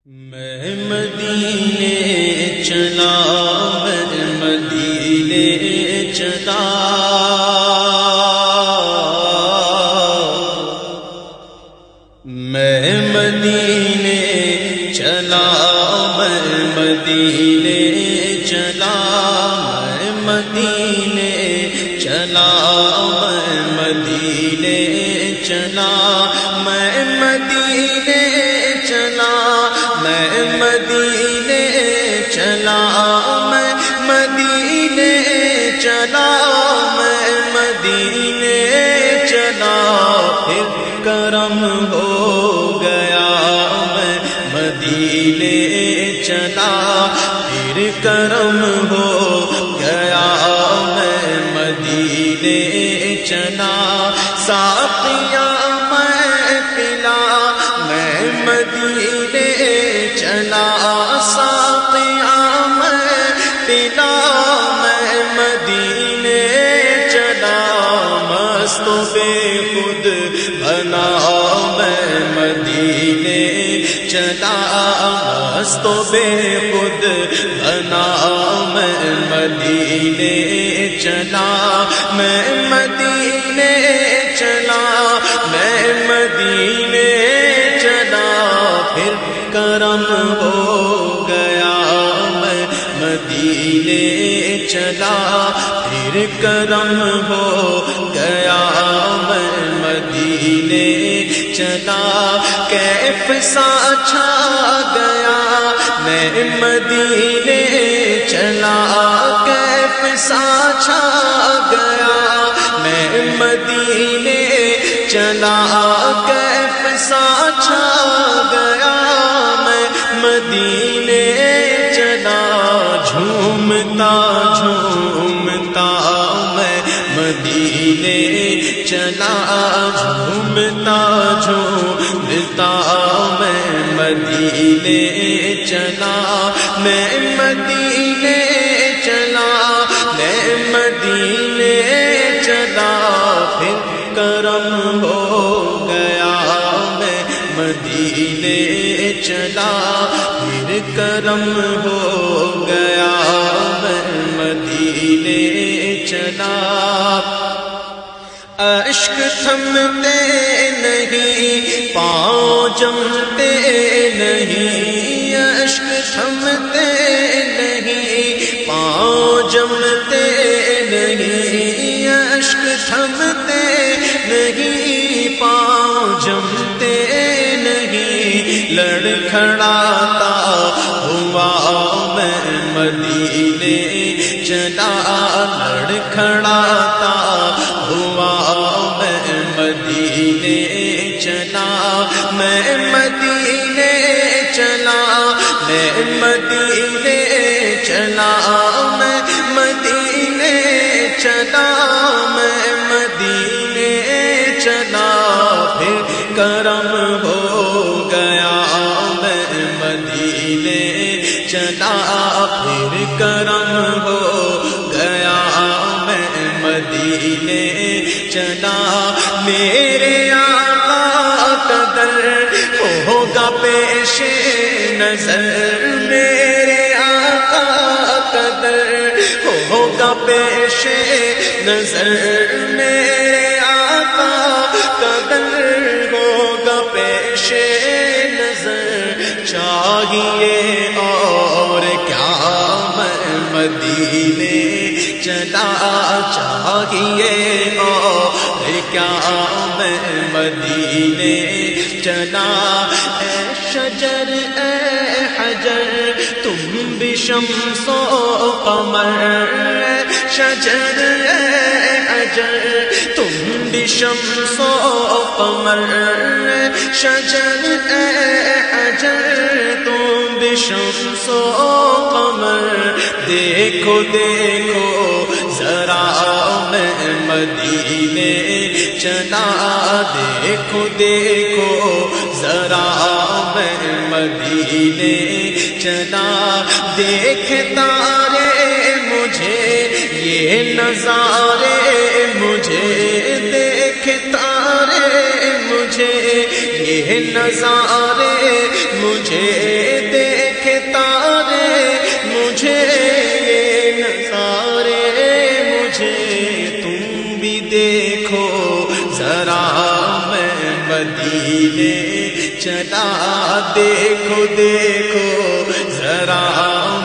میں مدینے چلا، میں مدینے چلا، میں مدینے چلا، میں مدینے چلا، میں مدینے چلا، میں مدینے چلا، میں مدینے چلا، میں مدینے چلا، میں مدینے چلا، میں مدینے چلا، پھر کرم ہو گیا، میں مدینے چلا، پھر کرم ہو گیا، میں مدینے چلا، ساقیاں میں پلا، میں مدینے چلا، ساقیاں میں پلا، میں مدینے چلا، مست و بے خود بنا، میں مدینے چلا، مست و بے خود بنا، میں مدینے چلا، میں مدینے چلا، میں مدینے چلا، پھر کرم ہو گیا، میں مدینے چلا، پھر کرم ہو گیا، میں مدینے چلا، کیف سا چھا گیا، میں مدینے چلا، کیف سا چھا گیا، میں مدینے چلا، کیف سا چھا گیا، میں مدینے چلا، جھومتا جھومتا میں مدینے چلا، جھومتا جھومتا میں مدینے چلا، میں مدینے چلا، میں مدینے چلا، پھر کرم ہو گیا، میں مدینے چلا، پھر کرم ہو گیا، میں مدینے چلا، اشک تھمتے نہیں، پاؤں جمتے نہیں، اشک تھمتے نہیں، پاؤں جمتے نہیں، اشک تھمتے نہیں، پاؤں جمتے نہیں، لڑکھڑاتا ہوا میں مدینے چلا، لڑکھڑاتا ہوا میں مدینے چلا، میں مدینے چلا، میں مدینے چلا، میں مدینے چلا، میں مدینے چلا، پھر کرم ہو گیا، میں مدینے چلا، پھر کرم ہو گیا، میں مدینے چلا، میرے آقا کا در ہوگا پیش نظر، میرے آقا کا در ہوگا پیش نظر، میرے آقا کا در ہوگا پیش نظر، چاہیے اور کیا میں مدینے چلا، چاہیے اور کیا میں مدینے چلا، اے شجر اے حجر تم بھی شمس و قمر، اے شجر اے حجر تم بھی شمس و قمر، اے شجر اے حجر تم بھی شمس و قمر، دیکھو دیکھو ذرا میں مدینے چلا، دیکھو دیکھو ذرا میں مدینے چلا، دیکھتا رے مجھے یہ نظارے، مجھے دیکھتا رے مجھے یہ نظارے، مجھے چلا، دیکھو دیکھو ذرا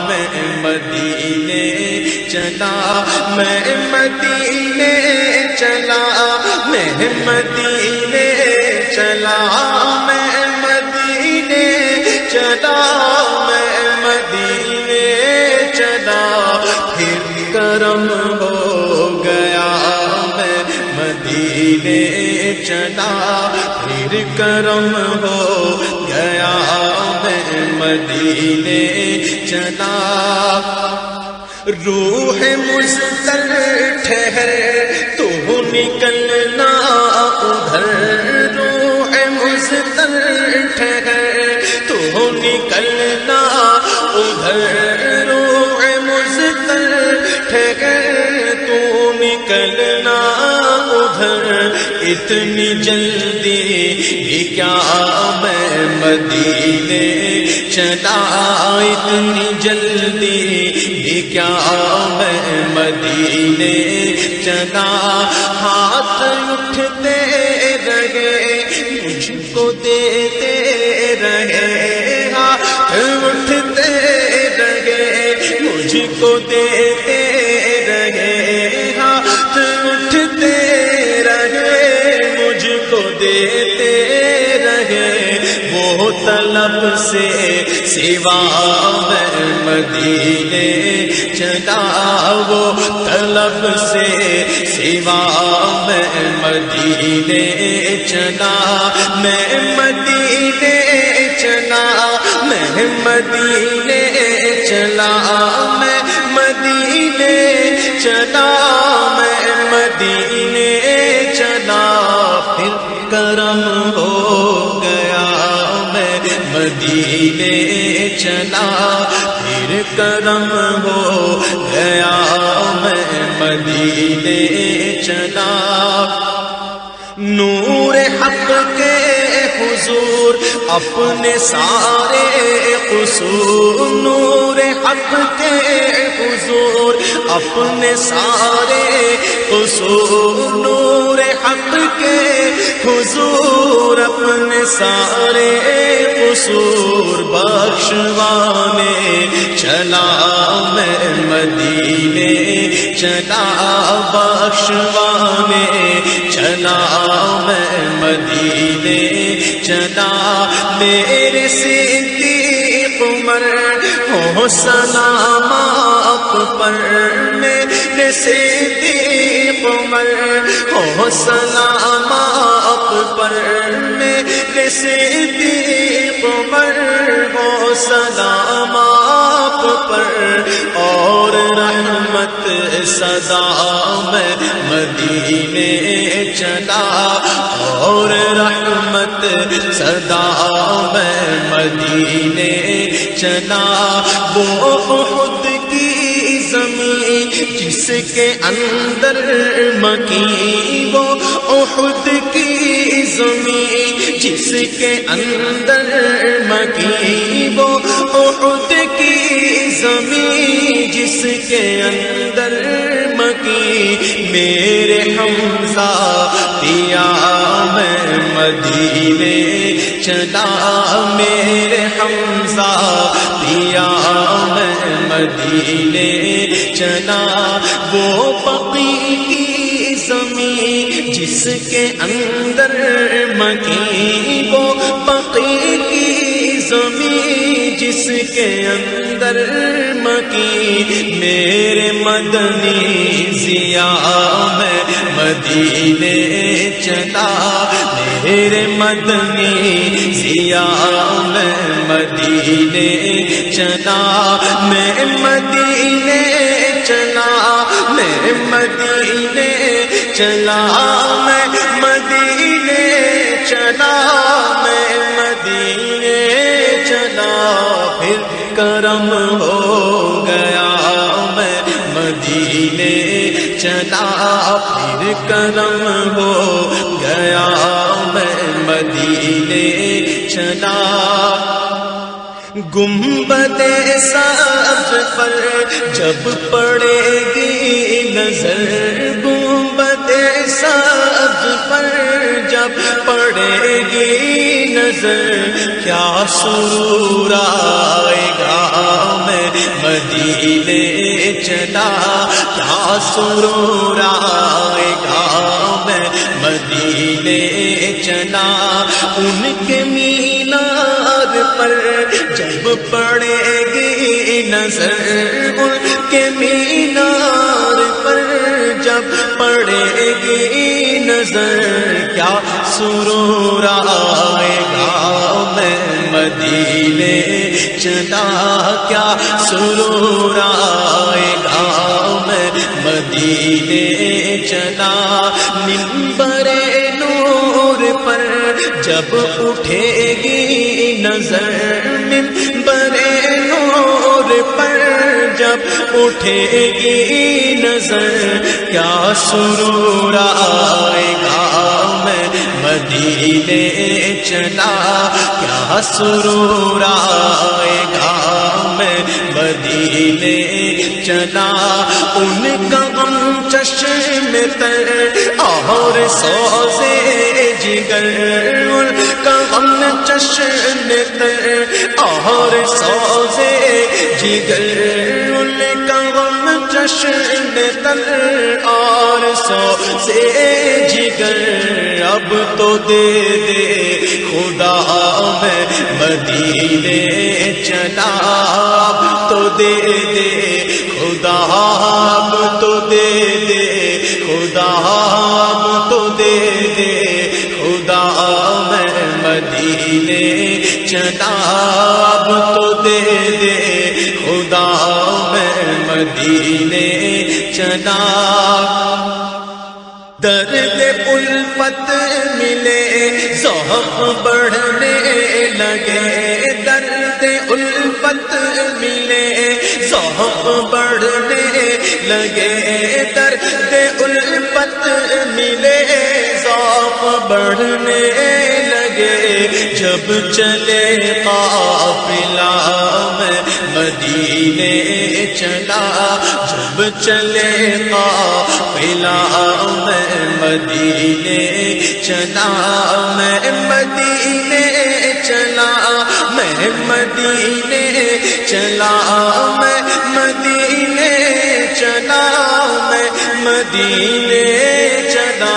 میں مدینے چلا، میں مدینے چلا، میں مدینے چلا، میں مدینے چلا، میں مدینے چلا، پھر کرم ہو گیا میں مدینے چلا، پھر کرم ہو گیا میں مدینے چلا۔ روح مزدل ٹھہر تو نکلنا ادھر، روح مزدل ٹھہر تو نکلنا ادھر، روح مزدل ٹھہر تو نکلنا ادھر، اتنی جلدی بھی کیا میں مدینے چلا، اتنی جلدی بھی کیا میں مدینے چلا، ہاتھ اٹھتے رہے مجھ کو دیتے رہے، ہاتھ اٹھتے رہے مجھ کو دیتے رہے، ہاتھ اٹھتے رہے مجھ کو دیتے رہے، وہ طلب سے سوا میں مدینے چلا، وہ طلب سے سوا میں مدینے چلا، میں مدینے چلا، میں مدینے چلا، میں مدینے چلا، میں مدینے چلا، پھر کرم ہو گیا میں مدینے چلا، پھر کرم ہو گیا میں مدینے چلا۔ نور حق کے حضور اپنے سارے قصور، نور حق کے حضور اپنے سارے قصور، نور حق کے حضور اپنے سارے قصور بخشوانے چلا میں مدینے چلا، بخشوانے چلا میں مدینے چلا، میرے صدیق عمر ہو سلام آپ پر، میرے صدیق عمر ہو سلام آپ پر، میرے صدیق عمر ہو سلام آپ پر، اور رحمت صدا میں مدینے چلا، اور رحمت صدا میں مدینے چلا، وہ احد کی زمین جس کے اندر مکین، وہ احد کی زمین جس کے اندر مکین، وہ احد کی زمین جس کے اندر مکین، میرے حمزہ دیا میں مدینے چلا، میرے حمزہ دیا میں مدینے چلا، وہ بقی کی زمین جس کے اندر مکین، وہ بقی کی زمین جس کے اندر مکین، میرے مدنی ضیا میں مدینے چلا، میرے مدنی ضیا میں مدینے چلا، میں مدینے چلا، میں مدینے چلا، میں مدینے چلا، میں مدینے چلا، پھر کرم ہو گیا میں مدینے چلا، پھر کرم ہو گیا میں مدینے چلا۔ گنبد سبز پر جب پڑے گی نظر، گنبد سبز پر جب پڑے گی نظر، نظر کیا سرور آئے گا میں مدینے چلا کیا سرور آئے گا میں مدینے چلا ان کے مینار پر جب پڑے گی نظر ان کے مینار پر جب پڑے گی نظر کیا سرور آئے گا میں مدینے چلا کیا سرور آئے گا میں مدینے چلا منبر نور پر جب اٹھے گی نظر منبر نور پر جب اٹھے گی نظر کیا سرور آئے گا میں مدینے چلا کیا سرور آئے گا میں مدینے چلا ان کا غم چشم تر اور سوزے جگر ان کا غم چشم تر اور سوزے جگر ان کا غم چشم تر اور سوزے جگر اب تو دے دے خدا میں مدینے چلا اب تو دے دے خدا اب تو دے دے خدا اب تو دے دے خدا میں مدینے چلا اب تو دے دے خدا میں مدینے چلا درد الفت ملے ذوق بڑھنے لگے درد الفت ملے ذوق بڑھنے لگے درد الفت ملے ذوق بڑھنے لگے جب چلے قافلہ میں مدینے چلا جب چلے قافلہ میں مدینے چلا میں مدینے چلا میں مدینے چلا میں مدینے چلا میں مدینے چلا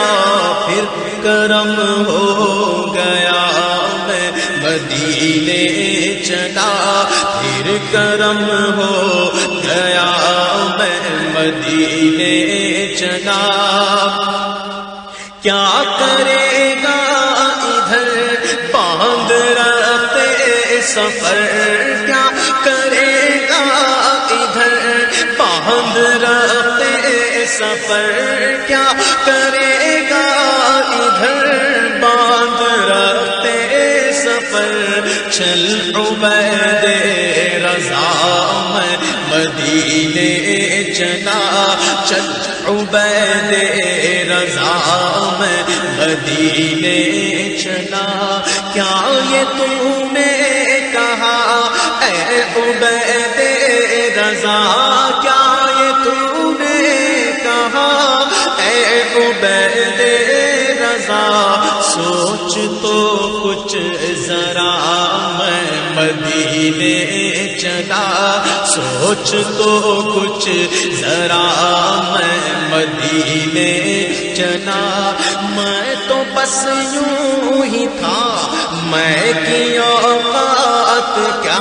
پھر کرم ہو گیا میں مدینے چلا پھر کرم ہو گیا میں مدینے چلا کیا کرے گا ادھر باندھ رہتے سفر کیا کرے گا ادھر باندھ رہتے سفر کیا کرے گا ادھر باندھ رہتے سفر چل عبید رضا میں مدینے چلا چل عبید رضا میں مدینے چلا کیا یہ تم نے کہا اے عبید رضا کیا یہ تم نے کہا اے عبید رضا سوچ تو کچھ ذرا میں مدینے چلا سوچ تو کچھ ذرا میں مدینے چلا میں تو بس یوں ہی تھا میں کی اوقات کیا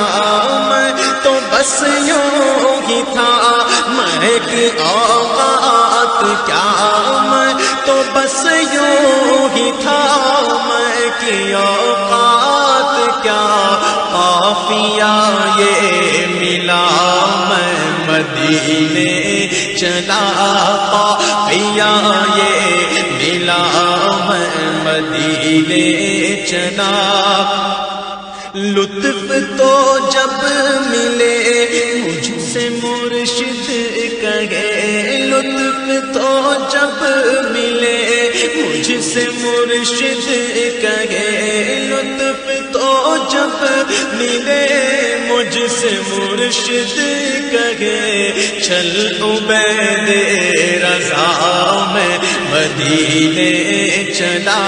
میں تو بس یوں ہی تھا میں کی اوقات کیا میں تو بس یوں ہی تھا میں کی اوقات کیا قافیہ یہ ملا میں مدینے چلا قافیہ یہ ملا میں مدینے چلا لطف تو جب ملے مجھ سے مرشد کہے لطف تو جب ملے مجھ سے مرشد کہے لطف تو جب ملے مجھ سے مرشد کہے چل عبید رضا میں مدینے چلا،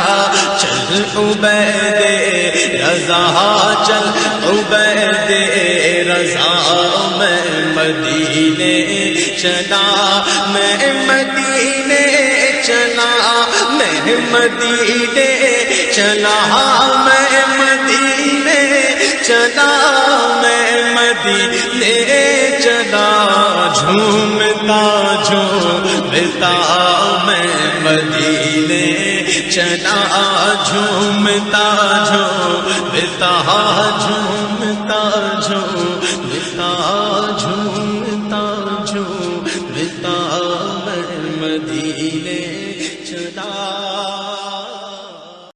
چل عبید رضا، چل عبید رضا میں مدینے چلا، میں مدینے چلا، میں مدینے چلا، میں مدینے چلا، میں مدینے چلا، جھومتا جھومتا میں مدینے چلا، جھومتا جھومتا، جھومتا جھومتا